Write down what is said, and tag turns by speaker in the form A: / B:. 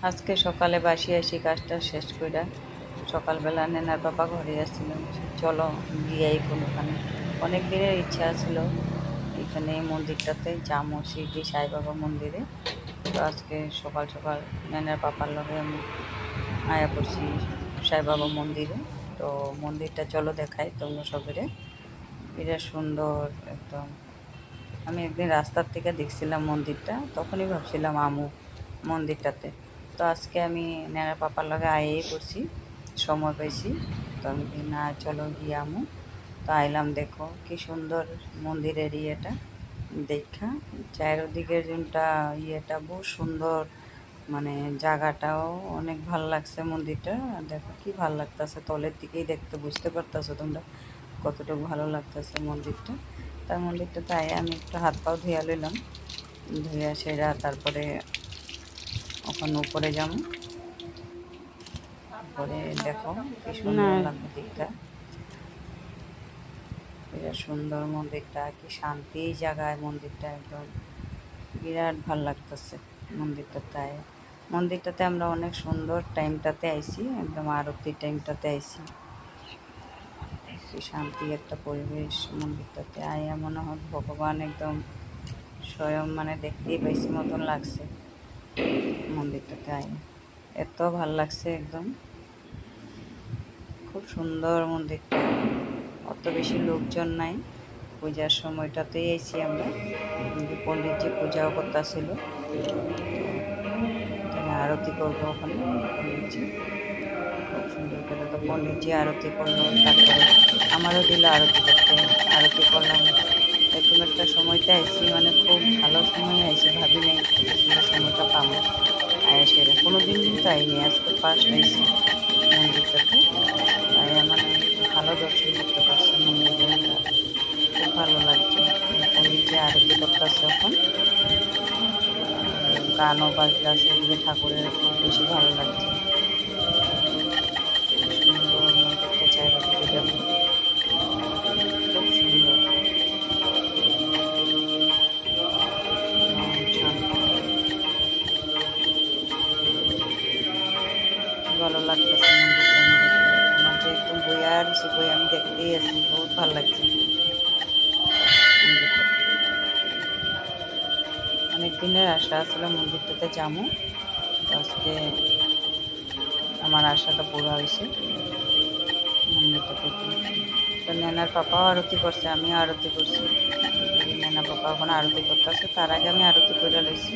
A: আজকে সকালে বাসি আসি কাজটা শেষ কইরা সকালবেলা নেনার বাবা ঘরে আসছিলাম, চলো গিয়াই কোনোখানে। অনেক দিনের ইচ্ছা ছিল এখানে এই মন্দিরটাতে যাবো, শিরডি সাই বাবা মন্দিরে। তো আজকে সকাল সকাল নেনার পাপার লগে আমি আয়া পড়ছি সাই বাবা মন্দিরে। তো মন্দিরটা চলো দেখাই তোমরা সবেরে। এটা সুন্দর একদম। আমি একদিন রাস্তার থেকে দেখছিলাম মন্দিরটা, তখনই ভাবছিলাম আমু মন্দিরটাতে। তো আজকে আমি নেনার পাপার লগে আয়েই পড়ছি, সময় পাইছি। তো আমি বলি, না চলো গিয়ে আমু। তো আইলাম, দেখো কি সুন্দর মন্দিরের ইয়েটা দেখা। চারিদিকের যোনটা ইয়েটা বহু সুন্দর, মানে জায়গাটাও অনেক ভাল লাগছে মন্দিরটা। দেখো কি ভাল লাগতেছে, তলের দিকেই দেখতে বুঝতে পারতেছো তোমরা কতটুকু ভালো লাগতেছে মন্দিরটা। তার মন্দিরটাতে আয় আমি একটু হাত পাও ধুয়া লইলাম, ধুয়া সেরা তারপরে ওখানে উপরে যাবো। উপরে দেখো কি সুন্দর লাগবে দিকটা, এটা সুন্দর মন্দিরটা, কি শান্তি জায়গায় মন্দিরটা, একদম বিরাট ভাল লাগতেছে মন্দিরটাতে। মন্দিরটাতে আমরা অনেক সুন্দর টাইমটাতে আইছি, একদম আরতির টাইমটাতে আইছি। কি শান্তি একটা পরিবেশ মন্দিরটাতে আয়া, মনে হয় ভগবান একদম স্বয়ং, মানে দেখতেই পাইছি মতন লাগছে মন্দিরটাতে আয়া। এত ভাল লাগছে একদম, খুব সুন্দর মন্দিরটা। অত বেশি লোকজন নাই, পূজার সময়টাতেই এসেছি আমরা। পণ্ডিতজি পূজাও করতেছিল, আরতি করবো ওখানে। পণ্ডিতজি খুব সুন্দর করে, তো পণ্ডিতজি আরতি করলো, তারপরে আমারও দিল আরতি করতে। আরতি করলাম, এরকম একটা সময়তে আইসি, মানে খুব ভালো সময় আইসি, ভাবি নাই এত সুন্দর সময়টা পাবো। আয়া সেরা কোনো দিন কিন্তু আইনি, আজকে ফার্স্ট আইসি মন্দিরটাতে। তাই মানে ভালো দর্শন করতে পারছি মন্দিরে আমরা, খুব ভালো লাগছে। পণ্ডিতজি আরতি করতেছে এখন, গানও বাজতেছে, এদিকে ঠাকুরের খুব বেশি ভালো লাগছে। সুন্দর মন্দিরটা, চারিদিকে দেখো খুব সুন্দর, শান্ত, ভালো লাগতেছে মন্দিরটা। আমার যে একদম বইয়া দিছি, বই আমি দেখতেই আছি, বহুত ভালো লাগছে মন্দিরটা। অনেক দিনের আশা আসলে মন্দিরটাতে যাবো, তো আজকে আমার আশাটা পুরো হয়েছে মন্দিরটাতে। তো নেনার পাপাও আরতি করছে, আমিও আরতি করছি। নেনা পাপা এখন আরতি করতেছে, তার আগে আমি আরতি করে লইছি।